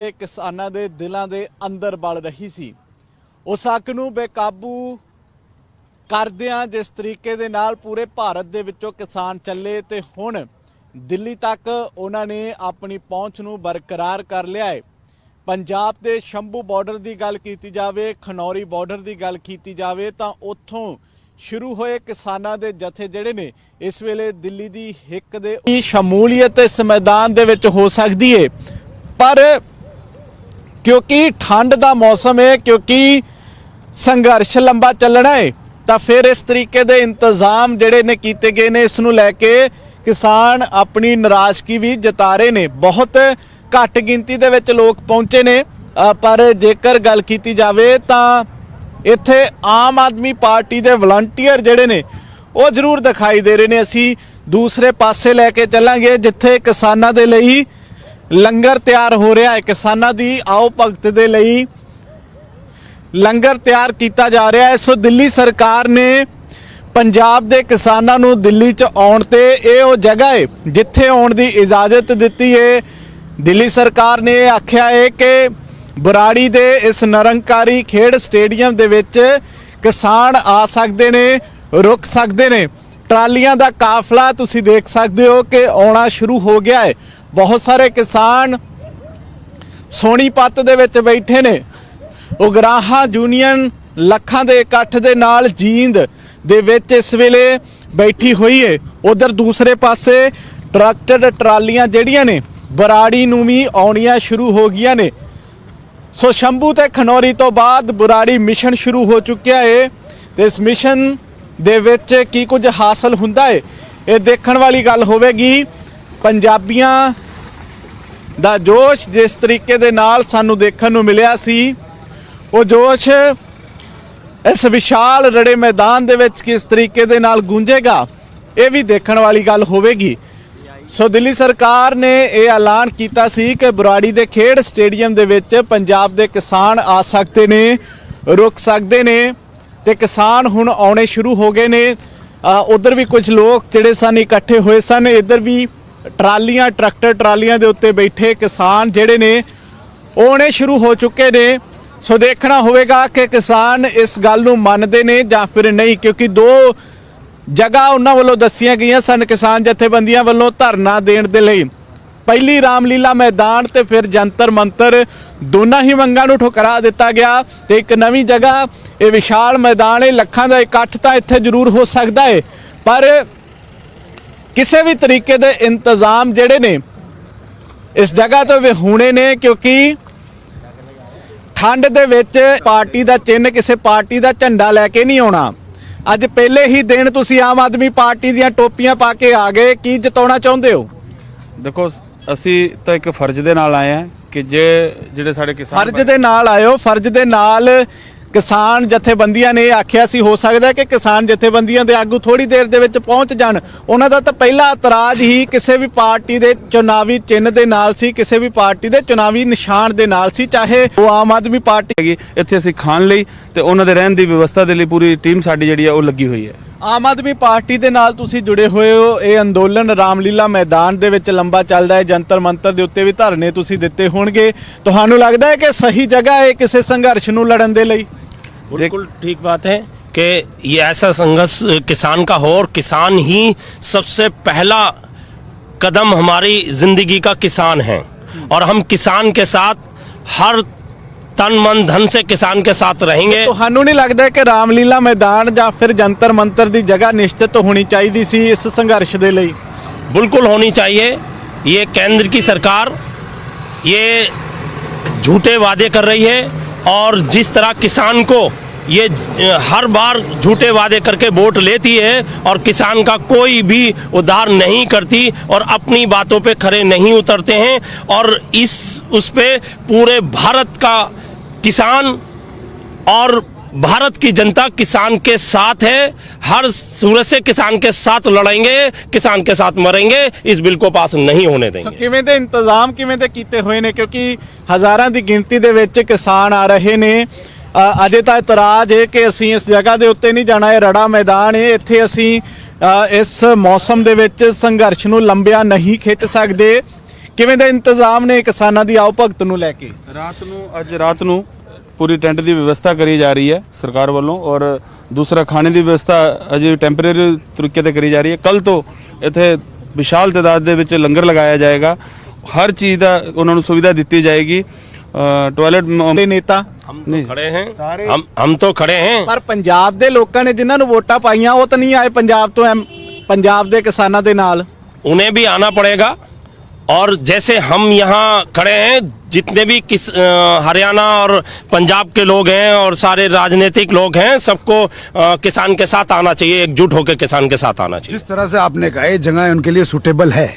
किसानां दे दिलां दे अंदर बल रही सी। उस हक नूं बेकाबू करदिआं जिस तरीके दे नाल पूरे भारत दे विचों किसान चले ते हुण दिल्ली तक उन्हां ने अपनी पहुंच नूं बरकरार कर लिया है। पंजाब के शंभू बॉर्डर की गल की जाए, खनौरी बॉर्डर की गल की जाए तो उत्थों शुरू होए किसानां दे जथे जिहड़े ने इस वेले दिल्ली की हिक दे शमूलीयत इस मैदान दे विच हो सकती है, पर क्योंकि ठंड का मौसम है, क्योंकि संघर्ष लंबा चलना है, तो फिर इस तरीके दे इंतजाम जिहड़े ने कीते गए ने। इस नूं लैके किसान अपनी नाराज़गी भी जता रहे ने। बहुत घट गिनती दे विच लोग पहुंचे ने, पर जेकर गल की जाए तो इत्थे आम आदमी पार्टी के वलंटीयर जिहड़े ने वो जरूर दिखाई दे रहे ने। असी दूसरे पासे लैके चलांगे जिथे किसानां दे लई लंगर तैयार हो रहा है, किसानां दी आओ भगत दे लई लंगर तैयार किया जा रहा है। सो दिल्ली सरकार ने पंजाब दे किसानां नूं दिल्ली च आउण ते इह ओह जगह है जिथे आउण दी इजाजत दित्ती है। दिल्ली सरकार ने आख्या है कि बराड़ी दे इस निरंकारी खेड स्टेडियम दे विच किसान आ सकते ने, रुक सकते ने। ट्रालियां दा काफला तुसीं देख सकते हो कि आउणा शुरू हो गया है। बहुत सारे किसान सोनीपत दे विच बैठे ने। उगराहा यूनियन लखां दे इकट्ठ दे नाल जींद दे विच इस वेले बैठी हुई है। उधर दूसरे पासे ट्रैक्टर ट्रालियां जिहड़ियां ने बराड़ी नूं भी आउणियां शुरू हो गईयां ने। सो शंभू ते खनौरी तो बाद बराड़ी मिशन शुरू हो चुकिया है। तो इस मिशन दे विच की कुछ हासिल हुंदा है ये देखण वाली गल होवेगी। पंजाबियां दा जोश जिस तरीके दे नाल सानू देखण नूं मिलिया सी, वो जोश इस विशाल रड़े मैदान दे विच किस तरीके दे नाल गूंजेगा ये भी देखण वाली गल होवेगी। सो दिल्ली सरकार ने यह ऐलान किया सी कि बराड़ी दे खेड स्टेडियम दे विच पंजाब दे किसान आ सकते ने, रुक सकते ने, ते किसान हुण आउणे शुरू हो गए ने। उधर भी कुछ लोग जिहड़े सन इकट्ठे हुए सन। इधर भी ट्रालियां ट्रैक्टर ट्रालियां दे उत्ते बैठे किसान जिहड़े ने आउणे शुरू हो चुके ने। सो देखना होवेगा कि किसान इस गल नूं मनदे ने जां फिर नहीं, क्योंकि दो जगह उन्हां वल्लों दस्सियां गईयां सन किसान जथेबंदियां वल्लों धरना देण दे लई। पहली रामलीला मैदान ते फिर जंतर मंतर दोनों ही मंगां नूं ठुकरा दिता गया। ते एक नवीं जगह ये विशाल मैदान है, लखां दा इकट्ठ तां इत्थे जरूर हो सकदा है, पर किसी भी तरीके दे इंतजाम जिहड़े ने इस जगह तो भी होने ने, क्योंकि ठंड दे विच पार्टी दा चिन्ह किसी पार्टी दा झंडा लैके नहीं आउणा। अज पहले ही दिन तुसीं आम आदमी पार्टी दीयां टोपियां पा के आ गए, की जताउणा चाहुंदे हो? देखो असी तो एक फर्ज दे नाल आए हैं कि ਜਿਹੜੇ ਸਾਡੇ किसान फर्ज दे नाल आए हो। फर्ज दे नाल किसान जथेबंदियां ने आख्या सी हो सकता है कि किसान जथेबंदियां दे आगू थोड़ी देर दे विच पहुंच जाण। उन्हां दा तां पहला इतराज ही किसी भी पार्टी दे चुनावी चिन्ह दे नाल सी, किसी भी पार्टी दे चुनावी निशान दे नाल सी, चाहे वो आम आदमी पार्टी हैगी। इत्थे असी खाण लई ते उन्हां दे रहण दी व्यवस्था दे लई पूरी टीम साडी जिहड़ी है वो लगी हुई है। आम आदमी पार्टी दे नाल तुसीं जुड़े हुए हो। ये अंदोलन रामलीला मैदान दे विच लंबा चलदा है, जंतर मंतर दे उत्ते भी धरने तुसीं दित्ते होणगे। तुहानूं लगदा है कि सही जगह है किसी संघर्ष नूं लड़न दे लई? बिल्कुल ठीक बात है कि ये ऐसा संघर्ष किसान का हो, और किसान ही सबसे पहला कदम हमारी जिंदगी का किसान है, और हम किसान के साथ हर तन मन धन से किसान के साथ रहेंगे। तुहानूं नहीं लगता कि रामलीला मैदान या फिर जंतर मंतर की जगह निश्चित होनी चाहिए सी इस संघर्ष के लिए? बिल्कुल होनी चाहिए। ये केंद्र की सरकार ये झूठे वादे कर रही है, और जिस तरह किसान को ये हर बार झूठे वादे करके वोट लेती है और किसान का कोई भी उद्धार नहीं करती और अपनी बातों पे खरे नहीं उतरते हैं, और उस पे पूरे भारत का किसान और भारत की जनता किसान के साथ है। हर सूरत से किसान के साथ लड़ेंगे, किसान के साथ मरेंगे। इस बिल को पास नहीं होने देंगे। किवें दे इंतजाम किवें दे कीते हुए ने, क्योंकि हज़ारां दी गिनती दे विच किसान आ रहे ने। अजे तां इतराज है कि असीं इस जगह दे उत्ते नहीं जाना, है रड़ा मैदान है, इत्थे असीं इस मौसम दे विच संघर्ष नूं लंबिया नहीं खिच सकदे। ਕਿਵੇਂ ਦੇ ਇੰਤਜ਼ਾਮ ਨੇ ਕਿਸਾਨਾਂ ਦੀ ਆਓ ਭਗਤ ਨੂੰ ਲੈ ਕੇ? ਅੱਜ ਰਾਤ ਨੂੰ ਪੂਰੀ ਟੈਂਟ ਦੀ ਵਿਵਸਥਾ ਕਰੀ ਜਾ ਰਹੀ ਹੈ ਸਰਕਾਰ ਵੱਲੋਂ ਔਰ ਦੂਸਰਾ ਖਾਣੇ ਦੀ ਵਿਵਸਥਾ ਅਜੇ ਟੈਂਪਰੇਰੀ ਤਰੀਕੇ ਤੇ ਕਰੀ ਜਾ ਰਹੀ ਹੈ। ਕੱਲ ਤੋਂ ਇੱਥੇ ਵਿਸ਼ਾਲ ਤਾਦਾਦ ਦੇ ਵਿੱਚ ਲੰਗਰ ਲਗਾਇਆ ਜਾਏਗਾ, ਹਰ ਚੀਜ਼ ਦਾ ਉਹਨਾਂ ਨੂੰ ਸੁਵਿਧਾ ਦਿੱਤੀ ਜਾਏਗੀ। ਟਾਇਲਟ ਦੇ ਨੇਤਾ हम तो खड़े हैं, हम तो खड़े हैं। ਪਰ ਪੰਜਾਬ ਦੇ ਲੋਕਾਂ ਨੇ ਜਿਨ੍ਹਾਂ ਨੂੰ ਵੋਟਾਂ ਪਾਈਆਂ ਉਹ ਤਾਂ ਨਹੀਂ ਆਏ ਪੰਜਾਬ ਤੋਂ ਪੰਜਾਬ ਦੇ ਕਿਸਾਨਾਂ ਦੇ ਨਾਲ। उन्हें भी आना पड़ेगा और जैसे हम यहाँ खड़े हैं, जितने भी हरियाणा और पंजाब के लोग हैं और सारे राजनीतिक लोग हैं, सबको किसान के साथ आना चाहिए, एकजुट होकर किसान के साथ आना चाहिए। जिस तरह से आपने कहा ये जगह उनके लिए सुटेबल है,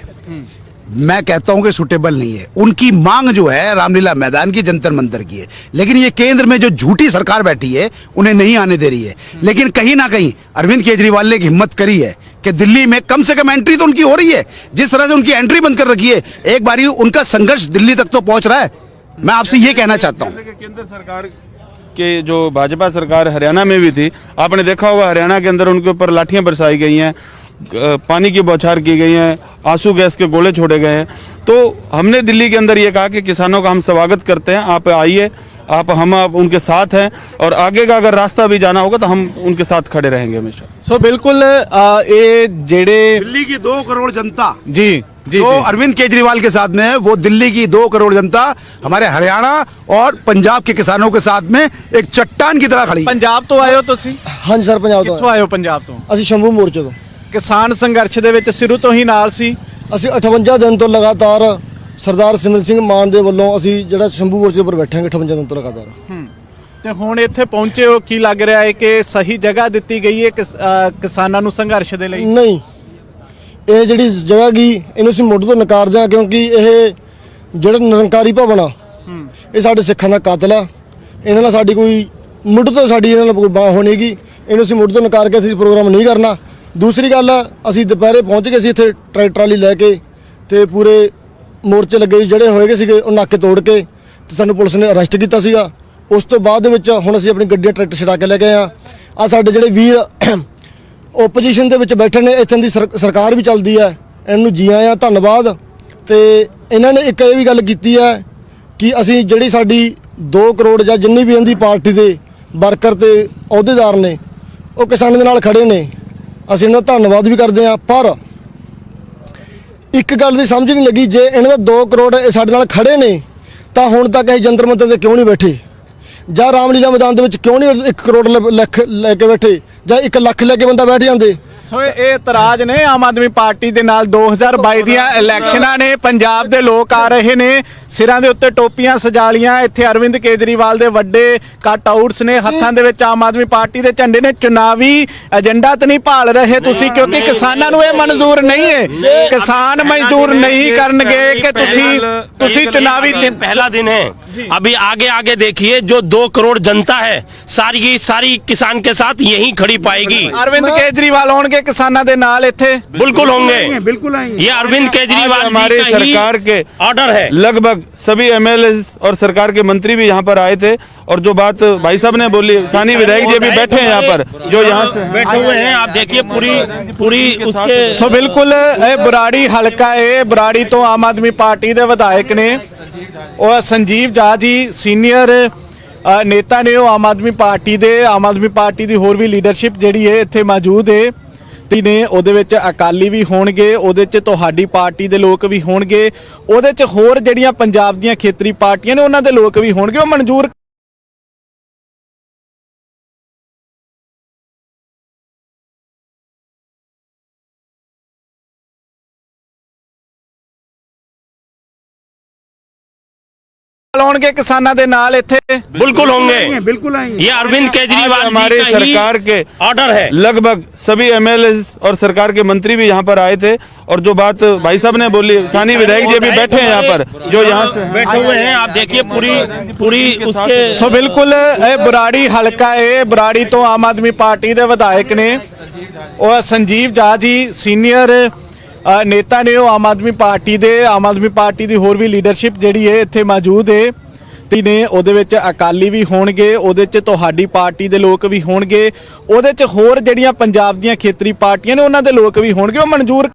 मैं कहता हूं कि सुटेबल नहीं है। उनकी मांग जो है रामलीला मैदान की, जंतर मंतर की है, लेकिन ये केंद्र में जो झूठी सरकार बैठी है उन्हें नहीं आने दे रही है। लेकिन कहीं ना कहीं अरविंद केजरीवाल ने एक हिम्मत करी है कि दिल्ली में कम से कम एंट्री तो उनकी हो रही है। जिस तरह से उनकी एंट्री बंद कर रखी है, एक बारी उनका संघर्ष दिल्ली तक तो पहुंच रहा है। मैं आपसे ये कहना चाहता हूँ, केंद्र सरकार के जो भाजपा सरकार हरियाणा में भी थी, आपने देखा होगा हरियाणा के अंदर उनके ऊपर लाठियां बरसाई गई हैं, पानी की बौछार की गई है, आंसू गैस के गोले छोड़े गए हैं। तो हमने दिल्ली के अंदर ये कहा कि किसानों का हम स्वागत करते हैं, आप आइए, हम उनके साथ हैं और आगे का अगर रास्ता भी जाना होगा तो हम उनके साथ खड़े रहेंगे हमेशा। ਸੋ ਬਿਲਕੁਲ ਇਹ ਜਿਹੜੇ दिल्ली की 2 करोड़ जनता ਜੀ जी जो जी। अरविंद केजरीवाल के साथ में है, वो दिल्ली की 2 करोड़ जनता हमारे हरियाणा और पंजाब के किसानों के साथ में एक चट्टान की तरह खड़ी है। ਪੰਜਾਬ ਤੋਂ ਆਏ ਹੋ ਤੁਸੀਂ? ਹਾਂਜੀ ਸਰ, ਪੰਜਾਬ ਤੋਂ ਕਿੱਥੋਂ ਆਏ ਹੋ ਪੰਜਾਬ ਤੋਂ? ਅਸੀਂ ਸ਼ੰਭੂ ਮੋਰਚੇ ਤੋਂ। ਕਿਸਾਨ ਸੰਘਰਸ਼ ਦੇ ਵਿੱਚ ਸ਼ੁਰੂ ਤੋਂ ਹੀ ਨਾਲ ਸੀ? ਅਸੀਂ 58 ਦਿਨ ਤੋਂ ਲਗਾਤਾਰ ਸਰਦਾਰ ਸਿਮਰਨ ਸਿੰਘ ਮਾਨ ਦੇ ਵੱਲੋਂ ਅਸੀਂ ਜਿਹੜਾ ਸ਼ੰਭੂ ਮੋਰਚੇ ਉੱਪਰ ਬੈਠੇ ਹਾਂ 58 ਦਿਨ ਤੋਂ ਲਗਾਤਾਰ। ਤੇ ਹੁਣ ਇੱਥੇ ਪਹੁੰਚੇ ਹੋ, ਕੀ ਲੱਗ ਰਿਹਾ ਹੈ ਕਿ ਸਹੀ ਜਗ੍ਹਾ ਦਿੱਤੀ ਗਈ ਹੈ ਕਿਸਾਨਾਂ ਨੂੰ ਸੰਘਰਸ਼ ਦੇ ਲਈ? ਨਹੀਂ, ਇਹ ਜਿਹੜੀ ਜਗ੍ਹਾ ਗਈ ਇਹਨੂੰ ਅਸੀਂ ਮੁੱਢ ਤੋਂ ਨਕਾਰਦੇ ਹਾਂ, ਕਿਉਂਕਿ ਇਹ ਜਿਹੜਾ ਨਿਰੰਕਾਰੀ ਭਵਨ ਆ ਇਹ ਸਾਡੇ ਸਿੱਖਾਂ ਦਾ ਕਾਤਲ ਆ। ਇਹਨਾਂ ਨਾਲ ਸਾਡੀ ਕੋਈ ਮੁੱਢ ਤੋਂ ਸਾਡੀ ਇਹਨਾਂ ਨਾਲ ਕੋਈ ਬਾਹ ਹੋਣੀਗੀ, ਇਹਨੂੰ ਅਸੀਂ ਮੁੱਢ ਤੋਂ ਨਕਾਰ ਕੇ ਅਸੀਂ ਪ੍ਰੋਗਰਾਮ ਨਹੀਂ ਕਰਨਾ। ਦੂਸਰੀ ਗੱਲ, ਅਸੀਂ ਦੁਪਹਿਰੇ ਪਹੁੰਚ ਗਏ ਸੀ ਇੱਥੇ ਟਰੈਕਟਰ ਟਰਾਲੀ ਲੈ ਕੇ, ਤੇ ਪੂਰੇ ਮੋਰਚੇ ਲੱਗੇ ਜਿਹੜੇ ਹੋਏਗੇ ਸੀਗੇ ਉਹ ਨਾਕੇ ਤੋੜ ਕੇ, ਤੇ ਸਾਨੂੰ ਪੁਲਿਸ ਨੇ ਅਰੈਸਟ ਕੀਤਾ ਸੀਗਾ। ਉਸ ਤੋਂ ਬਾਅਦ ਦੇ ਵਿੱਚ ਹੁਣ ਅਸੀਂ ਆਪਣੀ ਗੱਡੀਆਂ ਟਰੈਕਟਰ ਛਡਾ ਕੇ ਲੈ ਕੇ ਆਏ ਆ। ਸਾਡੇ ਜਿਹੜੇ ਵੀਰ ਓਪੋਜੀਸ਼ਨ ਦੇ ਵਿੱਚ ਬੈਠੇ ਨੇ, ਇੱਥੇ ਦੀ ਸਰਕਾਰ ਵੀ ਚੱਲਦੀ ਹੈ, ਇਹਨੂੰ ਜੀ ਆਇਆਂ, ਧੰਨਵਾਦ। ਤੇ ਇਹਨਾਂ ਨੇ ਇੱਕ ਇਹ ਵੀ ਗੱਲ ਕੀਤੀ ਹੈ ਕਿ ਅਸੀਂ ਜਿਹੜੀ ਸਾਡੀ 2 ਕਰੋੜ ਜਾਂ ਜਿੰਨੀ ਵੀ ਇਹਦੀ ਪਾਰਟੀ ਦੇ ਵਰਕਰ ਤੇ ਅਹੁਦੇਦਾਰ ਨੇ ਉਹ ਕਿਸਾਨਾਂ ਦੇ ਨਾਲ ਖੜੇ ਨੇ, ਅਸੀਂ ਇਹਨਾਂ ਦਾ ਧੰਨਵਾਦ ਵੀ ਕਰਦੇ ਹਾਂ। ਪਰ ਇੱਕ ਗੱਲ ਦੀ ਸਮਝ ਨਹੀਂ ਲੱਗੀ, ਜੇ ਇਹਨਾਂ ਦਾ 2 ਕਰੋੜ ਇਹ ਸਾਡੇ ਨਾਲ ਖੜੇ ਨੇ ਤਾਂ ਹੁਣ ਤੱਕ ਇਹ ਜੰਤਰ ਮੰਤਰ ਤੇ ਕਿਉਂ ਨਹੀਂ ਬੈਠੇ, ਜਾਂ ਰਾਮਲੀਲਾ ਮੈਦਾਨ ਦੇ ਵਿੱਚ ਕਿਉਂ ਨਹੀਂ 1 ਕਰੋੜ ਲੱਖ ਲੈ ਕੇ ਬੈਠੇ, ਜਾਂ 1 ਲੱਖ ਲੈ ਕੇ ਬੰਦਾ ਬੈਠ ਜਾਂਦੇ। ਸੋ ਇਹ ਇਤਰਾਜ਼ ਨੇ ਆਮ ਆਦਮੀ ਪਾਰਟੀ ਦੇ ਨਾਲ। 2022 ਦੀਆਂ ਇਲੈਕਸ਼ਨਾਂ ਨੇ, ਪੰਜਾਬ ਦੇ ਲੋਕ ਆ ਰਹੇ ਨੇ, ਸਿਰਾਂ ਦੇ ਉੱਤੇ ਟੋਪੀਆਂ ਸਜਾ ਲੀਆਂ, ਇੱਥੇ ਅਰਵਿੰਦ ਕੇਜਰੀਵਾਲ ਦੇ ਵੱਡੇ ਕੱਟ ਆਊਟਸ ਨੇ, ਹੱਥਾਂ ਦੇ ਵਿੱਚ ਆਮ ਆਦਮੀ ਪਾਰਟੀ ਦੇ ਝੰਡੇ ਨੇ। ਚੁਣਾਵੀ ਏਜੰਡਾ ਤਾਂ ਨਹੀਂ ਭਾਲ ਰਹੇ ਤੁਸੀਂ, ਕਿਉਂਕਿ ਕਿਸਾਨਾਂ ਨੂੰ ਇਹ ਮਨਜ਼ੂਰ ਨਹੀਂ ਹੈ, ਕਿਸਾਨ ਮਜ਼ਦੂਰ ਨਹੀਂ ਕਰਨਗੇ ਕਿ ਤੁਸੀਂ ਚੁਣਾਵੀ पहला दिन है। अभी आगे आगे देखिए, जो 2 करोड़ जनता है सारी की सारी किसान के साथ यही खड़ी पाएगी। अरविंद केजरीवाल होंगे किसानों के नाल इत्थे? बिल्कुल होंगे, बिल्कुल आएंगे। ये अरविंद केजरीवाल हमारी जी का ही सरकार के ऑर्डर है। लगभग सभी एमएलए और सरकार के मंत्री भी यहाँ पर आए थे और जो बात भाई साहब ने बोली, सानी विधायक जी भी बैठे हैं यहाँ पर, जो यहाँ से बैठे हुए हैं, आप देखिए पूरी उसके। सो बिल्कुल ਇਹ ਬਰਾੜੀ ਹਲਕਾ ਹੈ, ਬਰਾੜੀ ਤੋਂ ਆਮ ਆਦਮੀ ਪਾਰਟੀ ਦੇ ਵਿਧਾਇਕ ਨੇ ਉਹ ਸੰਜੀਵ ਜਾ ਜੀ, ਸੀਨੀਅਰ ਨੇਤਾ ਨੇ ਉਹ ਆਮ ਆਦਮੀ ਪਾਰਟੀ ਦੀ ਹੋਰ ਵੀ ਲੀਡਰਸ਼ਿਪ ਜਿਹੜੀ ਹੈ ਇੱਥੇ ਮੌਜੂਦ ਹੈ ਨੇ। ਉਹਦੇ ਵਿੱਚ ਅਕਾਲੀ ਵੀ ਹੋਣਗੇ, ਉਹਦੇ 'ਚ ਤੁਹਾਡੀ ਪਾਰਟੀ ਦੇ ਲੋਕ ਵੀ ਹੋਣਗੇ, ਉਹਦੇ 'ਚ ਹੋਰ ਜਿਹੜੀਆਂ ਪੰਜਾਬ ਦੀਆਂ ਖੇਤਰੀ ਪਾਰਟੀਆਂ ਨੇ ਉਹਨਾਂ ਦੇ ਲੋਕ ਵੀ ਹੋਣਗੇ। ਉਹ ਮਨਜ਼ੂਰ ਲਾਉਣਗੇ ਕਿਸਾਨਾਂ ਦੇ ਨਾਲ ਇੱਥੇ? बिल्कुल होंगे, बिल्कुल आएंगे। ये अरविंद केजरीवाल हमारी जी का ही सरकार के ऑर्डर है। लगभग सभी एमएलए और सरकार के मंत्री भी यहाँ पर आए थे और जो बात भाई साहब ने बोली, सानी विधायक जी भी बैठे हैं यहाँ पर, जो यहाँ से बैठे हुए हैं, आप देखिए पूरी उसके। ਸੋ ਬਿਲਕੁਲ ਇਹ ਬਰਾੜੀ ਹਲਕਾ ਹੈ, ਬਰਾੜੀ ਤੋਂ ਆਮ ਆਦਮੀ ਪਾਰਟੀ ਦੇ ਵਿਧਾਇਕ ਨੇ ਉਹ ਸੰਜੀਵ ਜਾ ਜੀ, ਸੀਨੀਅਰ ਨੇਤਾ ਨੇ ਉਹ ਆਮ ਆਦਮੀ ਪਾਰਟੀ ਦੀ ਹੋਰ ਵੀ ਲੀਡਰਸ਼ਿਪ ਜਿਹੜੀ ਹੈ ਇੱਥੇ ਮੌਜੂਦ ਹੈ ਨੇ। ਉਹਦੇ ਵਿੱਚ ਅਕਾਲੀ ਵੀ ਹੋਣਗੇ, ਉਹਦੇ 'ਚ ਤੁਹਾਡੀ ਪਾਰਟੀ ਦੇ ਲੋਕ ਵੀ ਹੋਣਗੇ, ਉਹਦੇ 'ਚ ਹੋਰ ਜਿਹੜੀਆਂ ਪੰਜਾਬ ਦੀਆਂ ਖੇਤਰੀ ਪਾਰਟੀਆਂ ਨੇ ਉਹਨਾਂ ਦੇ ਲੋਕ ਵੀ ਹੋਣਗੇ। ਉਹ ਮਨਜ਼ੂਰ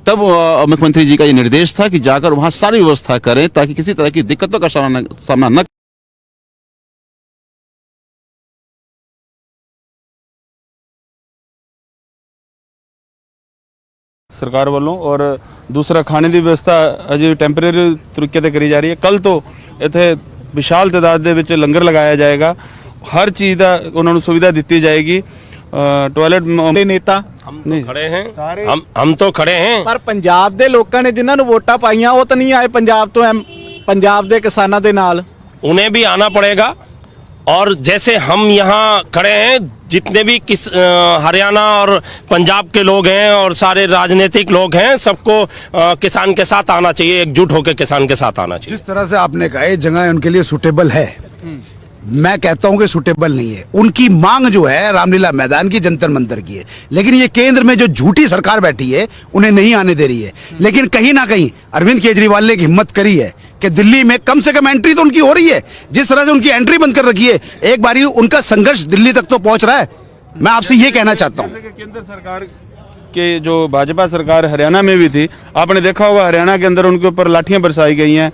तब मुख्यमंत्री जी का ये निर्देश था कि जाकर वहां सारी व्यवस्था करें ताकि किसी तरह की दिक्कतों का सामना न ਸਰਕਾਰ ਵੱਲੋਂ ਔਰ ਦੂਸਰਾ ਖਾਣੇ ਦੀ ਵਿਵਸਥਾ ਅਜੇ ਟੈਂਪਰੇਰੀ ਤਰੀਕੇ ਤੇ ਕਰੀ ਜਾ ਰਹੀ ਹੈ। ਕੱਲ ਤੋਂ ਇੱਥੇ ਵਿਸ਼ਾਲ ਤਾਦਾਦ ਦੇ ਵਿੱਚ ਲੰਗਰ ਲਗਾਇਆ ਜਾਏਗਾ। ਹਰ ਚੀਜ਼ ਦਾ ਉਹਨਾਂ ਨੂੰ ਸੁਵਿਧਾ ਦਿੱਤੀ ਜਾਏਗੀ। ਟਾਇਲਟ ਦੇ ਨੇਤਾ हम तो खड़े हैं, हम तो खड़े हैं। ਪਰ ਪੰਜਾਬ ਦੇ ਲੋਕਾਂ ਨੇ ਜਿਨ੍ਹਾਂ ਨੂੰ ਵੋਟਾਂ ਪਾਈਆਂ ਉਹ ਤਾਂ ਨਹੀਂ ਆਏ ਪੰਜਾਬ ਤੋਂ ਪੰਜਾਬ ਦੇ ਕਿਸਾਨਾਂ ਦੇ ਨਾਲ। उन्हें भी आना पड़ेगा और जैसे हम यहाँ खड़े हैं, जितने भी हरियाणा और पंजाब के लोग हैं और सारे राजनीतिक लोग हैं, सबको किसान के साथ आना चाहिए, एकजुट होकर किसान के साथ आना चाहिए। जिस तरह से आपने कहा ये जगह उनके लिए सुटेबल है, मैं कहता हूं कि सुटेबल नहीं है। उनकी मांग जो है रामलीला मैदान की, जंतर मंतर की है, लेकिन ये केंद्र में जो झूठी सरकार बैठी है उन्हें नहीं आने दे रही है। लेकिन कहीं ना कहीं अरविंद केजरीवाल ने एक हिम्मत करी है कि दिल्ली में कम से कम एंट्री तो उनकी हो रही है। जिस तरह से उनकी एंट्री बंद कर रखी है, एक बारी उनका संघर्ष दिल्ली तक तो पहुंच रहा है। मैं आपसे ये कहना चाहता हूँ, केंद्र सरकार के जो भाजपा सरकार हरियाणा में भी थी, आपने देखा होगा हरियाणा के अंदर उनके ऊपर लाठियां बरसाई गई हैं,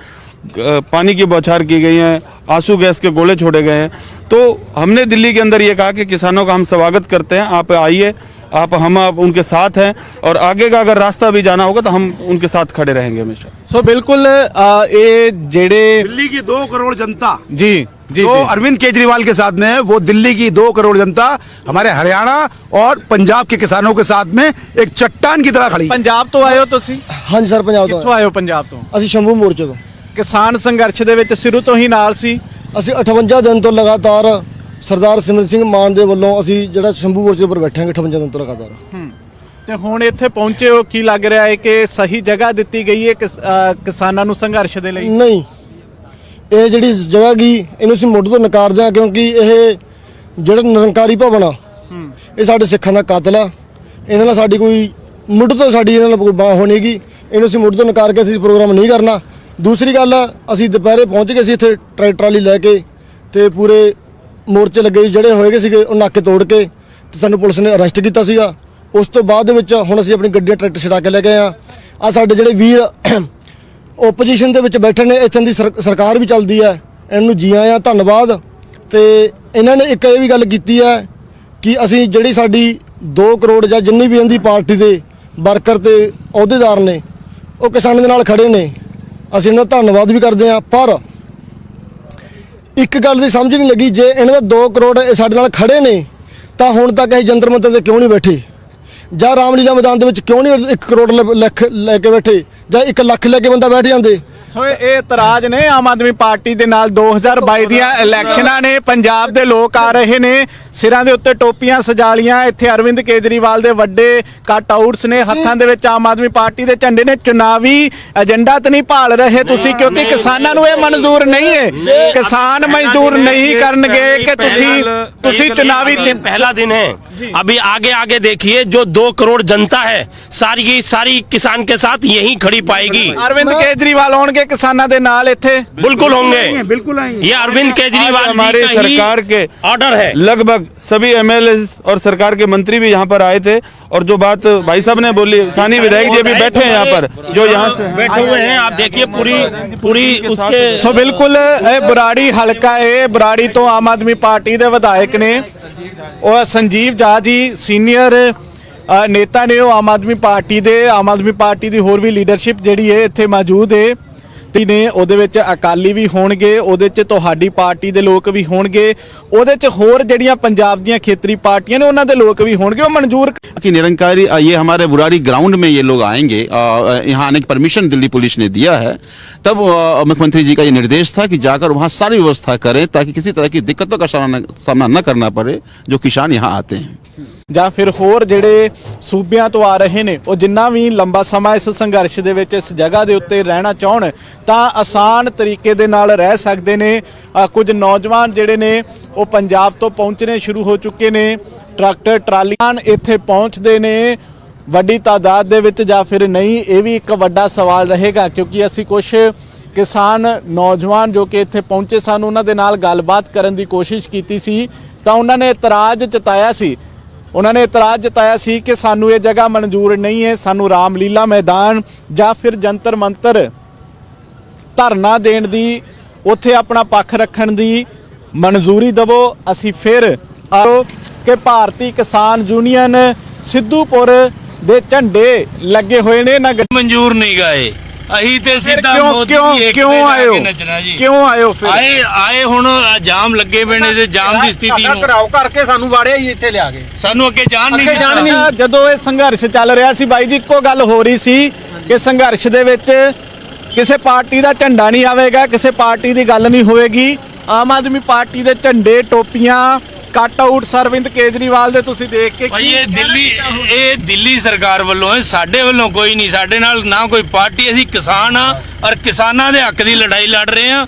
पानी की बौछार की गई है, आंसू गैस के गोले छोड़े गए हैं। तो हमने दिल्ली के अंदर ये कहा कि किसानों का हम स्वागत करते हैं, आप आइए, आप उनके साथ हैं और आगे का अगर रास्ता भी जाना होगा तो हम उनके साथ खड़े रहेंगे हमेशा। ਸੋ ਬਿਲਕੁਲ ਇਹ ਜਿਹੜੇ दिल्ली की 2 करोड़ जनता ਜੀ जी जो जी। अरविंद केजरीवाल के साथ में है, वो दिल्ली की 2 करोड़ जनता हमारे हरियाणा और पंजाब के किसानों के साथ में एक चट्टान की तरह खड़ी है। ਪੰਜਾਬ ਤੋਂ ਆਏ ਹੋ ਤੁਸੀਂ? ਹਾਂਜੀ ਸਰ, ਪੰਜਾਬ ਤੋਂ ਕਿੱਥੋਂ ਆਏ ਹੋ ਪੰਜਾਬ ਤੋਂ? ਅਸੀਂ ਸ਼ੰਭੂ ਮੋਰਚੇ ਤੋਂ। ਕਿਸਾਨ ਸੰਘਰਸ਼ ਦੇ ਵਿੱਚ ਸ਼ੁਰੂ ਤੋਂ ਹੀ ਨਾਲ ਸੀ? ਅਸੀਂ 58 ਦਿਨ ਤੋਂ ਲਗਾਤਾਰ ਸਰਦਾਰ ਸਿਮਰਨ ਸਿੰਘ ਮਾਨ ਦੇ ਵੱਲੋਂ ਅਸੀਂ ਜਿਹੜਾ ਸ਼ੰਭੂ ਮੋਰਚੇ ਉੱਪਰ ਬੈਠੇ ਹਾਂ 58 ਦਿਨ ਤੋਂ ਲਗਾਤਾਰ। ਤੇ ਹੁਣ ਇੱਥੇ ਪਹੁੰਚੇ ਹੋ, ਕੀ ਲੱਗ ਰਿਹਾ ਹੈ ਕਿ ਸਹੀ ਜਗ੍ਹਾ ਦਿੱਤੀ ਗਈ ਹੈ ਕਿਸਾਨਾਂ ਨੂੰ ਸੰਘਰਸ਼ ਦੇ ਲਈ? ਨਹੀਂ, ਇਹ ਜਿਹੜੀ ਜਗ੍ਹਾ ਗਈ ਇਹਨੂੰ ਅਸੀਂ ਮੁੱਢ ਤੋਂ ਨਕਾਰਦੇ ਹਾਂ, ਕਿਉਂਕਿ ਇਹ ਜਿਹੜਾ ਨਿਰੰਕਾਰੀ ਭਵਨ ਆ ਇਹ ਸਾਡੇ ਸਿੱਖਾਂ ਦਾ ਕਾਤਲ ਆ। ਇਹਨਾਂ ਨਾਲ ਸਾਡੀ ਕੋਈ ਮੁੱਢ ਤੋਂ ਸਾਡੀ ਇਹਨਾਂ ਨਾਲ ਕੋਈ ਬਾਹ ਹੋਣੀਗੀ। ਇਹਨੂੰ ਅਸੀਂ ਮੁੱਢ ਤੋਂ ਨਕਾਰ ਕੇ ਅਸੀਂ ਪ੍ਰੋਗਰਾਮ ਨਹੀਂ ਕਰਨਾ। ਦੂਸਰੀ ਗੱਲ, ਅਸੀਂ ਦੁਪਹਿਰੇ ਪਹੁੰਚ ਗਏ ਸੀ ਇੱਥੇ ਟਰੈਕਟਰ ਟਰਾਲੀ ਲੈ ਕੇ, ਤੇ ਪੂਰੇ ਮੋਰਚੇ ਲੱਗੇ ਜਿਹੜੇ ਹੋਏਗੇ ਸੀਗੇ ਉਹ ਨਾਕੇ ਤੋੜ ਕੇ ਤੇ ਸਾਨੂੰ ਪੁਲਿਸ ਨੇ ਅਰੈਸਟ ਕੀਤਾ ਸੀਗਾ। ਉਸ ਤੋਂ ਬਾਅਦ ਦੇ ਵਿੱਚ ਹੁਣ ਅਸੀਂ ਆਪਣੀ ਗੱਡੀਆਂ ਟਰੈਕਟਰ ਛਡਾ ਕੇ ਲੈ ਗਏ ਆ। ਸਾਡੇ ਜਿਹੜੇ ਵੀਰ ਓਪੋਜੀਸ਼ਨ ਦੇ ਵਿੱਚ ਬੈਠੇ ਨੇ, ਇੱਥੋਂ ਦੀ ਸਰਕਾਰ ਵੀ ਚੱਲਦੀ ਹੈ, ਇਹਨੂੰ ਜੀ ਆਇਆਂ, ਧੰਨਵਾਦ। ਤੇ ਇਹਨਾਂ ਨੇ ਇੱਕ ਇਹ ਵੀ ਗੱਲ ਕੀਤੀ ਹੈ ਕਿ ਅਸੀਂ ਜਿਹੜੀ ਸਾਡੀ 2 ਕਰੋੜ ਜਾਂ ਜਿੰਨੀ ਵੀ ਇਹਦੀ ਪਾਰਟੀ ਦੇ ਵਰਕਰ ਤੇ ਅਹੁਦੇਦਾਰ ਨੇ ਉਹ ਕਿਸਾਨਾਂ ਦੇ ਨਾਲ ਖੜੇ ਨੇ, ਅਸੀਂ ਇਹਨਾਂ ਦਾ ਧੰਨਵਾਦ ਵੀ ਕਰਦੇ ਹਾਂ। ਪਰ ਇੱਕ ਗੱਲ ਦੀ ਸਮਝ ਨਹੀਂ ਲੱਗੀ, ਜੇ ਇਹਨਾਂ ਦਾ 2 ਕਰੋੜ ਸਾਡੇ ਨਾਲ ਖੜੇ ਨੇ ਤਾਂ ਹੁਣ ਤੱਕ ਅਸੀਂ ਜੰਤਰ ਮੰਤਰ ਤੇ ਕਿਉਂ ਨਹੀਂ ਬੈਠੇ, ਜਾਂ ਰਾਮਲੀਲਾ ਮੈਦਾਨ ਦੇ ਵਿੱਚ ਕਿਉਂ ਨਹੀਂ 1 ਕਰੋੜ ਲੈ ਕੇ ਬੈਠੇ, ਜਾਂ 1 ਲੱਖ ਲੈ ਕੇ ਬੰਦਾ ਬੈਠ ਜਾਂਦੇ। ਸੋ ਇਹ ਇਤਰਾਜ਼ ਨੇ ਆਮ ਆਦਮੀ ਪਾਰਟੀ ਦੇ ਨਾਲ। 2022 ਦੀਆਂ ਇਲੈਕਸ਼ਨਾਂ ਨੇ, ਪੰਜਾਬ ਦੇ ਲੋਕ ਆ ਰਹੇ ਨੇ, ਸਿਰਾਂ ਦੇ ਉੱਤੇ ਟੋਪੀਆਂ ਸਜਾ ਲੀਆਂ। ਇੱਥੇ ਅਰਵਿੰਦ ਕੇਜਰੀਵਾਲ ਦੇ ਵੱਡੇ ਕੱਟ ਆਊਟਸ ਨੇ, ਹੱਥਾਂ ਦੇ ਵਿੱਚ ਆਮ ਆਦਮੀ ਪਾਰਟੀ ਦੇ ਝੰਡੇ ਨੇ। ਚੁਣਾਵੀ ਏਜੰਡਾ ਤਾਂ ਨਹੀਂ ਭਾਲ ਰਹੇ ਤੁਸੀਂ, ਕਿਉਂਕਿ ਕਿਸਾਨਾਂ ਨੂੰ ਇਹ ਮਨਜ਼ੂਰ ਨਹੀਂ ਹੈ। ਕਿਸਾਨ ਮਜ਼ਦੂਰ ਨਹੀਂ ਕਰਨਗੇ ਕਿ ਤੁਸੀਂ ਚੁਣਾਵੀ पहला दिन है। अभी आगे आगे देखिए, जो 2 करोड़ जनता है सारी की सारी किसान के साथ यही खड़ी पाएगी। अरविंद केजरीवाल होंगे किसानों के नाल इत्थे? बिल्कुल होंगे, बिल्कुल आएंगे। ये अरविंद केजरीवाल हमारे जी का ही सरकार के ऑर्डर है। लगभग सभी एमएलए और सरकार के मंत्री भी यहाँ पर आए थे और जो बात भाई साहब ने बोली, सानी विधायक जी भी बैठे हैं यहाँ पर, जो यहाँ से बैठे हुए हैं, आप देखिए पूरी उसके। सो बिल्कुल बुराड़ी हलका है, बुराड़ी तो आम आदमी पार्टी के विधायक ने और संजीव झा जी सीनियर नेता ने, आम आदमी पार्टी ਦੀ ਹੋਰ ਵੀ ਲੀਡਰਸ਼ਿਪ ਜਿਹੜੀ ਹੈ ਇੱਥੇ ਮੌਜੂਦ ਹੈ ਨੇ। ਉਹਦੇ ਵਿੱਚ ਅਕਾਲੀ ਵੀ ਹੋਣਗੇ, ਉਹਦੇ 'ਚ ਤੁਹਾਡੀ ਪਾਰਟੀ ਦੇ ਲੋਕ ਵੀ ਹੋਣਗੇ, ਉਹਦੇ 'ਚ ਹੋਰ ਜਿਹੜੀਆਂ ਪੰਜਾਬ ਦੀਆਂ ਖੇਤਰੀ ਪਾਰਟੀਆਂ ਨੇ ਉਹਨਾਂ ਦੇ ਲੋਕ ਵੀ ਹੋਣਗੇ। ਉਹ ਮਨਜ਼ੂਰ कि निरंकारी ये हमारे बुराड़ी ग्राउंड में ये लोग आएंगे, यहाँ आने की परमिशन दिल्ली पुलिस ने दिया है। तब मुख्यमंत्री जी का ये निर्देश था कि जाकर वहाँ सारी व्यवस्था करें ताकि किसी तरह की दिक्कतों का सामना न करना पड़े जो किसान यहाँ आते हैं। ਜਾਂ ਫਿਰ ਹੋਰ ਜਿਹੜੇ ਸੂਬਿਆਂ ਤੋਂ ਆ ਰਹੇ ਨੇ, ਉਹ ਜਿੰਨਾ ਵੀ ਲੰਬਾ ਸਮਾਂ ਇਸ ਸੰਘਰਸ਼ ਦੇ ਵਿੱਚ ਇਸ ਜਗ੍ਹਾ ਦੇ ਉੱਤੇ ਰਹਿਣਾ ਚਾਹਣ ਤਾਂ ਆਸਾਨ ਤਰੀਕੇ ਦੇ ਨਾਲ ਰਹਿ ਸਕਦੇ ਨੇ। ਕੁਝ ਨੌਜਵਾਨ ਜਿਹੜੇ ਨੇ ਉਹ ਪੰਜਾਬ ਤੋਂ ਪਹੁੰਚਣੇ ਸ਼ੁਰੂ ਹੋ ਚੁੱਕੇ ਨੇ। ਟਰੈਕਟਰ ਟਰਾਲੀਆਂ ਇੱਥੇ ਪਹੁੰਚਦੇ ਨੇ ਵੱਡੀ ਤਾਦਾਦ ਦੇ ਵਿੱਚ ਜਾਂ ਫਿਰ ਨਹੀਂ, ਇਹ ਵੀ ਇੱਕ ਵੱਡਾ ਸਵਾਲ ਰਹੇਗਾ। ਕਿਉਂਕਿ ਅਸੀਂ ਕੁਝ ਕਿਸਾਨ ਨੌਜਵਾਨ ਜੋ ਕਿ ਇੱਥੇ ਪਹੁੰਚੇ ਸਨ ਉਹਨਾਂ ਦੇ ਨਾਲ ਗੱਲਬਾਤ ਕਰਨ ਦੀ ਕੋਸ਼ਿਸ਼ ਕੀਤੀ ਸੀ ਤਾਂ ਉਹਨਾਂ ਨੇ ਇਤਰਾਜ਼ ਜਤਾਇਆ ਸੀ ਉਹਨਾਂ ਨੇ ਇਤਰਾਜ਼ ਜਤਾਇਆ ਸੀ ਕਿ ਸਾਨੂੰ ਇਹ ਜਗ੍ਹਾ ਮਨਜ਼ੂਰ ਨਹੀਂ ਹੈ, ਸਾਨੂੰ ਰਾਮਲੀਲਾ ਮੈਦਾਨ ਜਾਂ ਫਿਰ ਜੰਤਰ ਮੰਤਰ ਧਰਨਾ ਦੇਣ ਦੀ, ਉੱਥੇ ਆਪਣਾ ਪੱਖ ਰੱਖਣ ਦੀ ਮਨਜ਼ੂਰੀ ਦਿਵੋ। ਅਸੀਂ ਫਿਰ ਆਓ ਕਿ ਭਾਰਤੀ ਕਿਸਾਨ ਯੂਨੀਅਨ ਸਿੱਧੂਪੁਰ ਦੇ ਝੰਡੇ ਲੱਗੇ ਹੋਏ ਨੇ ਨਾ ਮਨਜ਼ੂਰ ਨਹੀਂ ਗਏ ਅਹੀਂ ਤੇ ਸਿੱਧਾ ਕਿਉਂ ਆਏ ਹੋ? ਨੱਚਣਾ ਜੀ ਕਿਉਂ ਆਏ ਹੋ ਫਿਰ? ਆਏ ਹੁਣ ਜਾਮ ਲੱਗੇ ਪਏ ਨੇ ਤੇ ਜਾਮ ਦੀ ਸਥਿਤੀ ਨੂੰ ਘਰਾਓ ਕਰਕੇ ਸਾਨੂੰ ਵਾੜਿਆ ਹੀ ਇੱਥੇ ਲਿਆ ਕੇ ਸਾਨੂੰ ਅੱਗੇ ਜਾਣ ਨਹੀਂ ਅੱਛਾ, ਜਦੋਂ ਇਹ ਸੰਘਰਸ਼ ਚੱਲ ਰਿਹਾ ਸੀ ਬਾਈ ਜੀ, ਇੱਕੋ ਗੱਲ ਹੋ ਰਹੀ ਸੀ ਕਿ ਸੰਘਰਸ਼ ਦੇ ਵਿੱਚ ਕਿਸੇ ਪਾਰਟੀ ਦਾ ਝੰਡਾ ਨਹੀਂ ਆਵੇਗਾ, ਕਿਸੇ ਪਾਰਟੀ ਦੀ ਗੱਲ ਨਹੀਂ ਹੋਵੇਗੀ। ਆਮ ਆਦਮੀ ਪਾਰਟੀ ਦੇ ਝੰਡੇ, ਟੋਪੀਆਂ, ਕੱਟ ਆਊਟ ਅਰਵਿੰਦ ਕੇਜਰੀਵਾਲ ਦੇ ਤੁਸੀਂ ਦੇਖ ਕੇ ਭਾਈ ਇਹ ਦਿੱਲੀ ਸਰਕਾਰ ਵੱਲੋਂ ਹੈ, ਸਾਡੇ ਵੱਲੋਂ ਕੋਈ ਨਹੀਂ। ਸਾਡੇ ਨਾਲ ਨਾ ਕੋਈ ਪਾਰਟੀ, ਅਸੀਂ ਕਿਸਾਨ ਆ ਔਰ ਕਿਸਾਨਾਂ ਦੇ ਹੱਕ ਦੀ ਲੜਾਈ ਲੜ ਰਹੇ ਆ।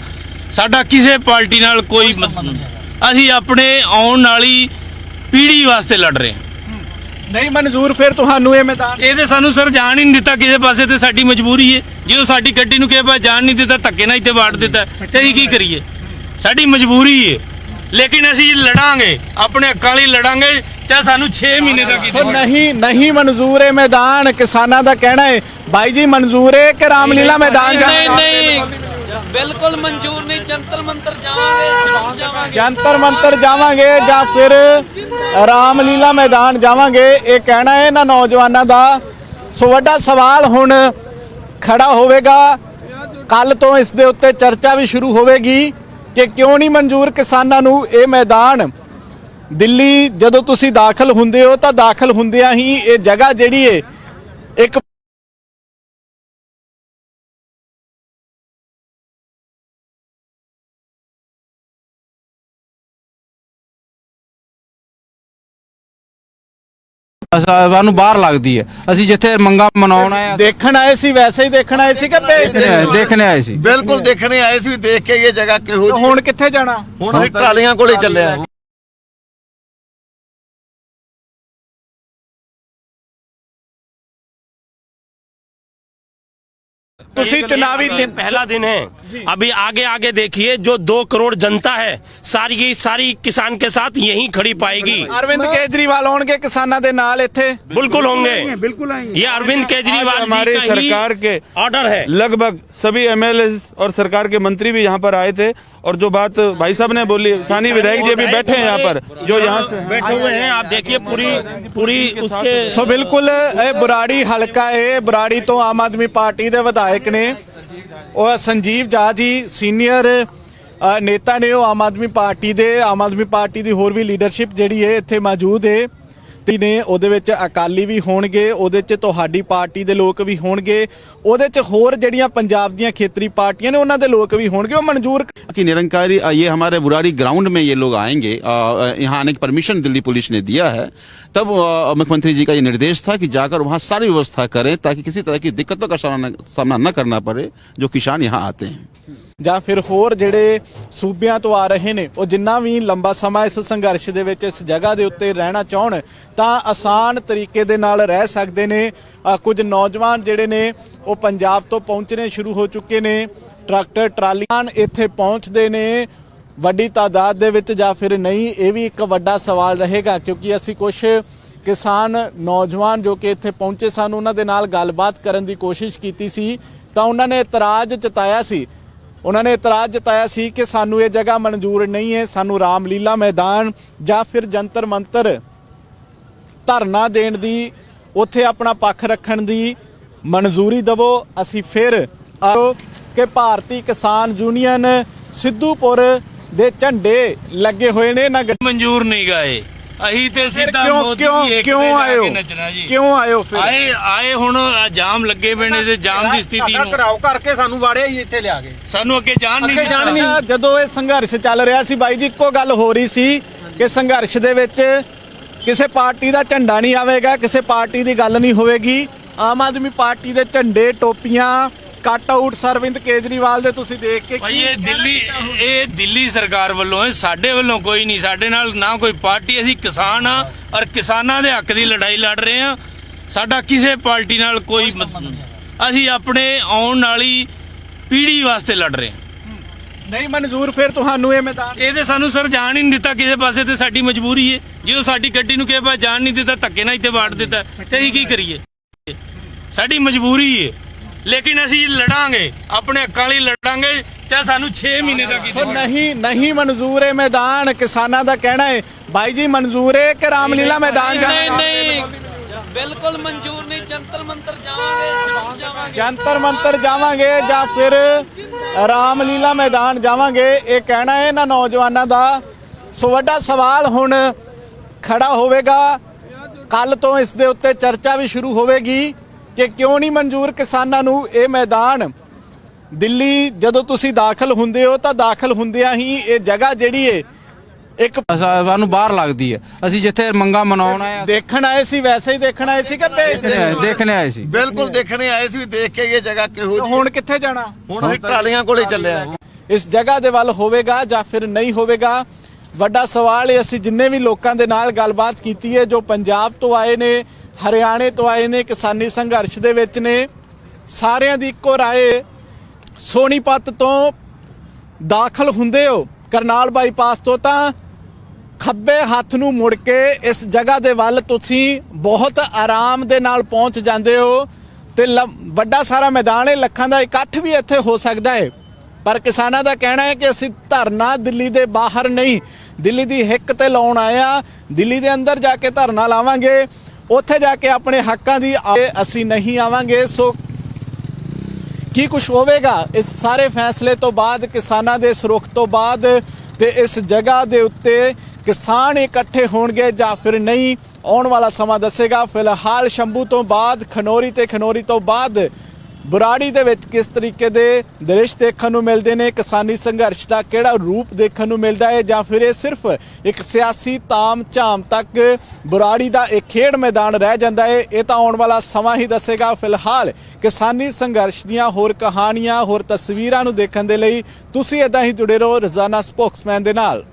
ਸਾਡਾ ਕਿਸੇ ਪਾਰਟੀ ਨਾਲ ਕੋਈ ਅਸੀਂ ਆਪਣੇ ਆਉਣ ਵਾਲੀ ਪੀੜ੍ਹੀ ਵਾਸਤੇ ਲੜ ਰਹੇ ਹਾਂ। ਨਹੀਂ ਮਨਜ਼ੂਰ ਫਿਰ ਤੁਹਾਨੂੰ ਇਹ ਮੈਦਾਨ? ਇਹ ਤੇ ਸਾਨੂੰ ਸਰ ਜਾਣ ਹੀ ਨਹੀਂ ਦਿੱਤਾ ਕਿਸੇ ਪਾਸੇ, ਤੇ ਸਾਡੀ ਮਜਬੂਰੀ ਹੈ। ਜਦੋਂ ਸਾਡੀ ਗੱਡੀ ਨੂੰ ਕਿਸੇ ਪਾਸੇ ਜਾਣ ਨਹੀਂ ਦਿੱਤਾ, ਧੱਕੇ ਨਾਲ ਇੱਥੇ ਵਾੜ ਦਿੱਤਾ, ਤੇ ਅਸੀਂ ਕੀ ਕਰੀਏ? ਸਾਡੀ ਮਜਬੂਰੀ ਹੈ, ਲੇਕਿਨ ਅਸੀਂ ਲੜਾਂਗੇ, ਆਪਣੇ ਹੱਕਾਂ ਲਈ ਲੜਾਂਗੇ, ਚਾਹੇ ਸਾਨੂੰ 6 ਮਹੀਨੇ ਤੱਕ। ਨਹੀਂ ਮਨਜ਼ੂਰ ਹੈ ਮੈਦਾਨ, ਕਿਸਾਨਾਂ ਦਾ ਕਹਿਣਾ ਹੈ। ਬਾਈ ਜੀ ਮਨਜ਼ੂਰ ਹੈ ਕਿ ਰਾਮਲੀਲਾ ਮੈਦਾਨ ਨਹੀਂ ਬਿਲਕੁਲ ਮਨਜ਼ੂਰ ਨਹੀਂ। ਜੰਤਰ ਮੰਤਰ ਜਾਵਾਂਗੇ, ਜੰਤਰ ਮੰਤਰ ਜਾਵਾਂਗੇ ਜਾਂ ਫਿਰ ਰਾਮਲੀਲਾ ਮੈਦਾਨ ਜਾਵਾਂਗੇ, ਇਹ ਕਹਿਣਾ ਹੈ ਇਹਨਾਂ ਨੌਜਵਾਨਾਂ ਦਾ। ਸੋ ਵੱਡਾ ਸਵਾਲ ਹੁਣ ਖੜਾ ਹੋਵੇਗਾ, ਕੱਲ ਤੋਂ ਇਸ ਦੇ ਉੱਤੇ ਚਰਚਾ ਵੀ ਸ਼ੁਰੂ ਹੋਵੇਗੀ ਕਿ ਕਿਉਂ ਨਹੀਂ ਮਨਜ਼ੂਰ ਕਿਸਾਨਾਂ ਨੂੰ ਇਹ ਮੈਦਾਨ। ਦਿੱਲੀ ਜਦੋਂ ਤੁਸੀਂ ਦਾਖਲ ਹੁੰਦੇ ਹੋ ਤਾਂ ਦਾਖਲ ਹੁੰਦਿਆਂ ਹੀ ਇਹ ਜਗ੍ਹਾ ਜਿਹੜੀ ਹੈ ਇੱਕ ਸਾਨੂੰ ਬਾਹਰ ਲੱਗਦੀ ਹੈ। ਅਸੀਂ ਜਿੱਥੇ ਮੰਗਾ ਮਨਾਉਣਾ ਹੈ ਦੇਖਣ ਆਏ ਸੀ, ਵੈਸੇ ਹੀ ਦੇਖਣ ਆਏ ਸੀ ਕਿ ਦੇਖਣੇ ਆਏ ਸੀ। ਬਿਲਕੁਲ ਦੇਖਣੇ ਆਏ ਸੀ, ਦੇਖ ਕੇ ਇਹ ਜਗ੍ਹਾ ਕਿਹੋ ਜਿਹੀ। ਹੁਣ ਕਿੱਥੇ ਜਾਣਾ? ਹੁਣ ਅਸੀਂ ਟਰਾਲੀਆਂ ਕੋਲੇ ਚੱਲੇ ਆ। पहला दिन है। अभी आगे आगे देखिए, जो 2 करोड़ जनता है सारी की सारी किसान के साथ यहीं खड़ी पाएगी। अरविंद केजरीवाल होंगे किसानों के नाल इत्थे? बिल्कुल होंगे, बिल्कुल आएंगे। ये अरविंद केजरीवाल हमारे सरकार के ऑर्डर है। लगभग सभी एमएलए और सरकार के मंत्री भी यहाँ पर आए थे, और जो बात भाई साहब ने बोली, सानी विधायक जी भी बैठे हैं यहाँ पर, जो यहाँ से बैठे हुए हैं, आप देखिए पूरी उसके। सो बिल्कुल बुराड़ी हलका है, बुराड़ी तो आम आदमी पार्टी के विधायक ने और संजीव झा जी सीनियर नेता ने, आम आदमी पार्टी की होर भी लीडरशिप जिहड़ी है इत्थे मौजूद है ने। ਉਹਦੇ ਵਿੱਚ ਅਕਾਲੀ ਵੀ ਹੋਣਗੇ, ਉਹਦੇ 'ਚ ਤੁਹਾਡੀ ਪਾਰਟੀ ਦੇ ਲੋਕ ਵੀ ਹੋਣਗੇ, ਉਹਦੇ 'ਚ ਹੋਰ ਜਿਹੜੀਆਂ ਪੰਜਾਬ ਦੀਆਂ ਖੇਤਰੀ ਪਾਰਟੀਆਂ ਨੇ ਉਹਨਾਂ ਦੇ ਲੋਕ ਵੀ ਹੋਣਗੇ। ਉਹ ਮਨਜ਼ੂਰ कि निरंकारी ये हमारे बुराड़ी ग्राउंड में ये लोग आएंगे, यहाँ आने की परमिशन दिल्ली पुलिस ने दिया है। तब मुख्यमंत्री जी का ये निर्देश था कि जाकर वहाँ सारी व्यवस्था करें ताकि किसी तरह की दिक्कतों का सामना न करना पड़े जो किसान यहाँ आते हैं। ਜਾਂ ਫਿਰ ਹੋਰ ਜਿਹੜੇ ਸੂਬਿਆਂ ਤੋਂ ਆ ਰਹੇ ਨੇ, ਉਹ ਜਿੰਨਾ ਵੀ ਲੰਬਾ ਸਮਾਂ ਇਸ ਸੰਘਰਸ਼ ਦੇ ਵਿੱਚ ਇਸ ਜਗ੍ਹਾ ਦੇ ਉੱਤੇ ਰਹਿਣਾ ਚਾਹਣ ਤਾਂ ਆਸਾਨ ਤਰੀਕੇ ਦੇ ਨਾਲ ਰਹਿ ਸਕਦੇ ਨੇ। ਕੁਝ ਨੌਜਵਾਨ ਜਿਹੜੇ ਨੇ ਉਹ ਪੰਜਾਬ ਤੋਂ ਪਹੁੰਚਣੇ ਸ਼ੁਰੂ ਹੋ ਚੁੱਕੇ ਨੇ, ਟਰੈਕਟਰ ਟਰਾਲੀਆਂ ਇੱਥੇ ਪਹੁੰਚਦੇ ਨੇ ਵੱਡੀ ਤਾਦਾਦ ਦੇ ਵਿੱਚ ਜਾਂ ਫਿਰ ਨਹੀਂ, ਇਹ ਵੀ ਇੱਕ ਵੱਡਾ ਸਵਾਲ ਰਹੇਗਾ। ਕਿਉਂਕਿ ਅਸੀਂ ਕੁਝ ਕਿਸਾਨ ਨੌਜਵਾਨ ਜੋ ਕਿ ਇੱਥੇ ਪਹੁੰਚੇ ਸਨ ਉਹਨਾਂ ਦੇ ਨਾਲ ਗੱਲਬਾਤ ਕਰਨ ਦੀ ਕੋਸ਼ਿਸ਼ ਕੀਤੀ ਸੀ ਤਾਂ ਉਹਨਾਂ ਨੇ ਇਤਰਾਜ਼ ਜਤਾਇਆ ਸੀ ਕਿ ਸਾਨੂੰ ਇਹ ਜਗ੍ਹਾ ਮਨਜ਼ੂਰ ਨਹੀਂ ਹੈ, ਸਾਨੂੰ ਰਾਮਲੀਲਾ ਮੈਦਾਨ ਜਾਂ ਫਿਰ ਜੰਤਰ ਮੰਤਰ ਧਰਨਾ ਦੇਣ ਦੀ, ਉੱਥੇ ਆਪਣਾ ਪੱਖ ਰੱਖਣ ਦੀ ਮਨਜ਼ੂਰੀ ਦਿਵੋ। ਅਸੀਂ ਫਿਰ ਆਓ ਕਿ ਭਾਰਤੀ ਕਿਸਾਨ ਯੂਨੀਅਨ ਸਿੱਧੂਪੁਰ ਦੇ ਝੰਡੇ ਲੱਗੇ ਹੋਏ ਨੇ ਨਾ। ਮਨਜ਼ੂਰ ਨਹੀਂ ਗਏ ਅਹੀਂ ਤੇ ਸਿੱਧਾ ਕਿਉਂ ਆਏ ਹੋ? ਨੱਚਣਾ ਜੀ ਕਿਉਂ ਆਏ ਹੋ ਫਿਰ? ਆਏ ਹੁਣ ਜਾਮ ਲੱਗੇ ਪਏ ਨੇ ਤੇ ਜਾਮ ਦੀ ਸਥਿਤੀ ਨੂੰ ਘਰਾਓ ਕਰਕੇ ਸਾਨੂੰ ਵਾੜਿਆ ਹੀ ਇੱਥੇ ਲਿਆ ਕੇ। ਸਾਨੂੰ ਅੱਗੇ ਜਾਣ ਨਹੀਂ। ਜਦੋਂ ਇਹ ਸੰਘਰਸ਼ ਚੱਲ ਰਿਹਾ ਸੀ ਬਾਈ ਜੀ, ਇੱਕੋ ਗੱਲ ਹੋ ਰਹੀ ਸੀ ਕਿ ਸੰਘਰਸ਼ ਦੇ ਵਿੱਚ ਕਿਸੇ ਪਾਰਟੀ ਦਾ ਝੰਡਾ ਨਹੀਂ ਆਵੇਗਾ, ਕਿਸੇ ਪਾਰਟੀ ਦੀ ਗੱਲ ਨਹੀਂ ਹੋਵੇਗੀ। ਆਮ ਆਦਮੀ ਪਾਰਟੀ ਦੇ ਝੰਡੇ, ਟੋਪੀਆਂ, ਕੱਟ ਆਊਟ ਅਰਵਿੰਦ ਕੇਜਰੀਵਾਲ ਦੇ ਤੁਸੀਂ ਦੇਖ ਕੇ ਭਾਈ ਇਹ ਦਿੱਲੀ ਸਰਕਾਰ ਵੱਲੋਂ ਹੈ, ਸਾਡੇ ਵੱਲੋਂ ਕੋਈ ਨਹੀਂ। ਸਾਡੇ ਨਾਲ ਨਾ ਕੋਈ ਪਾਰਟੀ, ਅਸੀਂ ਕਿਸਾਨ ਆ ਔਰ ਕਿਸਾਨਾਂ ਦੇ ਹੱਕ ਦੀ ਲੜਾਈ ਲੜ ਰਹੇ ਆ। ਸਾਡਾ ਕਿਸੇ ਪਾਰਟੀ ਨਾਲ ਕੋਈ ਅਸੀਂ ਆਪਣੇ ਆਉਣ ਵਾਲੀ ਪੀੜ੍ਹੀ ਵਾਸਤੇ ਲੜ ਰਹੇ ਹਾਂ। ਨਹੀਂ ਮਨਜ਼ੂਰ ਫਿਰ ਤੁਹਾਨੂੰ ਇਹ ਮੈਦਾਨ? ਇਹ ਤੇ ਸਾਨੂੰ ਸਰ ਜਾਣ ਹੀ ਨਹੀਂ ਦਿੱਤਾ ਕਿਸੇ ਪਾਸੇ, ਤੇ ਸਾਡੀ ਮਜਬੂਰੀ ਹੈ। ਜਦੋਂ ਸਾਡੀ ਗੱਡੀ ਨੂੰ ਕਿਸੇ ਪਾਸੇ ਜਾਣ ਨਹੀਂ ਦਿੱਤਾ, ਧੱਕੇ ਨਾਲ ਇੱਥੇ ਵਾੜ ਦਿੱਤਾ, ਤੇ ਅਸੀਂ ਕੀ ਕਰੀਏ? ਸਾਡੀ ਮਜਬੂਰੀ ਹੈ, ਲੇਕਿਨ ਅਸੀਂ ਲੜਾਂਗੇ, ਆਪਣੇ ਹੱਕਾਂ ਲਈ ਲੜਾਂਗੇ, ਚਾਹੇ ਸਾਨੂੰ 6 ਮਹੀਨੇ ਤੱਕ ਸੋ ਨਹੀਂ ਮਨਜ਼ੂਰ ਹੈ ਮੈਦਾਨ। ਕਿਸਾਨਾਂ ਦਾ ਕਹਿਣਾ ਹੈ ਬਾਈ ਜੀ ਮਨਜ਼ੂਰ ਹੈ ਕਿ ਰਾਮਲੀਲਾ ਮੈਦਾਨ ਨਹੀਂ ਜਾਣਾ? ਨਹੀਂ ਬਿਲਕੁਲ ਮਨਜ਼ੂਰ ਨਹੀਂ। ਜੰਤਰ ਮੰਤਰ ਜਾਵਾਂਗੇ, ਜ਼ਰੂਰ ਜਾਵਾਂਗੇ। ਜੰਤਰ ਮੰਤਰ ਜਾਵਾਂਗੇ ਜਾਂ ਫਿਰ ਰਾਮਲੀਲਾ ਮੈਦਾਨ ਜਾਵਾਂਗੇ, ਇਹ ਕਹਿਣਾ ਹੈ ਇਹਨਾਂ ਨੌਜਵਾਨਾਂ ਦਾ। ਸੋ ਵੱਡਾ ਸਵਾਲ ਹੁਣ ਖੜਾ ਹੋਵੇਗਾ, ਕੱਲ ਤੋਂ ਇਸ ਦੇ ਉੱਤੇ ਚਰਚਾ ਵੀ ਸ਼ੁਰੂ ਹੋਵੇਗੀ ਕਿ ਕਿਉਂ ਨਹੀਂ ਮਨਜ਼ੂਰ ਕਿਸਾਨਾਂ ਨੂੰ ਇਹ ਮੈਦਾਨ। ਦਿੱਲੀ ਜਦੋਂ ਤੁਸੀਂ ਦਾਖਲ ਹੁੰਦੇ ਹੋ ਤਾਂ ਦਾਖਲ ਹੁੰਦਿਆਂ ਹੀ ਇਹ ਜਗ੍ਹਾ ਜਿਹੜੀ ਹੈ ਇੱਕ ਸਾਨੂੰ ਬਾਹਰ ਲੱਗਦੀ ਹੈ। ਅਸੀਂ ਜਿੱਥੇ ਮੰਗਾ ਮਨਾਉਣ ਆਏ ਦੇਖਣ ਆਏ ਸੀ, ਵੈਸੇ ਹੀ ਦੇਖਣ ਆਏ ਸੀ ਕਿ ਦੇਖਣੇ ਆਏ ਸੀ। ਬਿਲਕੁਲ ਦੇਖਣੇ ਆਏ ਸੀ, ਦੇਖ ਕੇ ਇਹ ਜਗ੍ਹਾ ਕਿਹੋ ਜਿਹੀ। ਹੁਣ ਕਿੱਥੇ ਜਾਣਾ? ਹੁਣ ਅਸੀਂ ਟਰਾਲੀਆਂ ਕੋਲੇ ਚੱਲੇ ਆ। ਇਸ ਜਗ੍ਹਾ ਦੇ ਵੱਲ ਹੋਵੇਗਾ ਜਾਂ ਫਿਰ ਨਹੀਂ ਹੋਵੇਗਾ, ਵੱਡਾ ਸਵਾਲ ਹੈ। ਅਸੀਂ ਜਿੰਨੇ ਵੀ ਲੋਕਾਂ ਦੇ ਨਾਲ ਗੱਲਬਾਤ ਕੀਤੀ ਹੈ, ਜੋ ਪੰਜਾਬ ਤੋਂ ਆਏ ਨੇ, ਹਰਿਆਣੇ ਤੋਂ ਆਏ ਨੇ, ਕਿਸਾਨੀ ਸੰਘਰਸ਼ ਦੇ ਵਿੱਚ ਨੇ, ਸਾਰਿਆਂ ਦੀ ਇੱਕੋ ਰਾਏ, ਸੋਨੀਪਤ ਤੋਂ ਦਾਖਲ ਹੁੰਦੇ ਹੋ ਕਰਨਾਲ ਬਾਈਪਾਸ ਤੋਂ ਤਾਂ ਖੱਬੇ ਹੱਥ ਨੂੰ ਮੁੜ ਕੇ ਇਸ ਜਗ੍ਹਾ ਦੇ ਵੱਲ ਤੁਸੀਂ ਬਹੁਤ ਆਰਾਮ ਦੇ ਨਾਲ ਪਹੁੰਚ ਜਾਂਦੇ ਹੋ ਤੇ ਵੱਡਾ ਸਾਰਾ ਮੈਦਾਨ ਹੈ, ਲੱਖਾਂ ਦਾ ਇਕੱਠ ਵੀ ਇੱਥੇ ਹੋ ਸਕਦਾ ਹੈ। ਪਰ ਕਿਸਾਨਾਂ ਦਾ ਕਹਿਣਾ ਹੈ ਕਿ ਅਸੀਂ ਧਰਨਾ ਦਿੱਲੀ ਦੇ ਬਾਹਰ ਨਹੀਂ, ਦਿੱਲੀ ਦੀ ਹਿੱਕ ਤੇ ਲਾਉਣ ਆਏ ਆ। ਦਿੱਲੀ ਦੇ ਅੰਦਰ ਜਾ ਕੇ ਧਰਨਾ ਲਾਵਾਂਗੇ, ਉੱਥੇ ਜਾ ਕੇ ਆਪਣੇ ਹੱਕਾਂ ਦੀ ਅਸੀਂ ਨਹੀਂ ਆਵਾਂਗੇ। ਸੋ ਕੀ ਕੁਝ ਹੋਵੇਗਾ ਇਸ ਸਾਰੇ ਫੈਸਲੇ ਤੋਂ ਬਾਅਦ, ਕਿਸਾਨਾਂ ਦੇ ਇਸ ਰੁਖ ਤੋਂ ਬਾਅਦ, ਤੇ ਇਸ ਜਗ੍ਹਾ ਦੇ ਉੱਤੇ ਕਿਸਾਨ ਇਕੱਠੇ ਹੋਣਗੇ ਜਾਂ ਫਿਰ ਨਹੀਂ, ਆਉਣ ਵਾਲਾ ਸਮਾਂ ਦੱਸੇਗਾ। ਫਿਲਹਾਲ ਸ਼ੰਭੂ ਤੋਂ ਬਾਅਦ ਖਨੌਰੀ ਤੇ ਖਨੌਰੀ ਤੋਂ ਬਾਅਦ ਬੁਰਾੜੀ ਦੇ ਵਿੱਚ ਕਿਸ ਤਰੀਕੇ ਦੇ ਦ੍ਰਿਸ਼ ਦੇਖਣ ਨੂੰ ਮਿਲਦੇ ਨੇ, ਕਿਸਾਨੀ ਸੰਘਰਸ਼ ਦਾ ਕਿਹੜਾ ਰੂਪ ਦੇਖਣ ਨੂੰ ਮਿਲਦਾ ਹੈ, ਜਾਂ ਫਿਰ ਇਹ ਸਿਰਫ ਇੱਕ ਸਿਆਸੀ ਤਾਮ ਝਾਮ ਤੱਕ ਬੁਰਾੜੀ ਦਾ ਇੱਕ ਖੇਡ ਮੈਦਾਨ ਰਹਿ ਜਾਂਦਾ ਹੈ, ਇਹ ਤਾਂ ਆਉਣ ਵਾਲਾ ਸਮਾਂ ਹੀ ਦੱਸੇਗਾ। ਫਿਲਹਾਲ ਕਿਸਾਨੀ ਸੰਘਰਸ਼ ਦੀਆਂ ਹੋਰ ਕਹਾਣੀਆਂ, ਹੋਰ ਤਸਵੀਰਾਂ ਨੂੰ ਦੇਖਣ ਦੇ ਲਈ ਤੁਸੀਂ ਇੱਦਾਂ ਹੀ ਜੁੜੇ ਰਹੋ ਰੋਜ਼ਾਨਾ ਸਪੋਕਸਮੈਨ ਦੇ ਨਾਲ।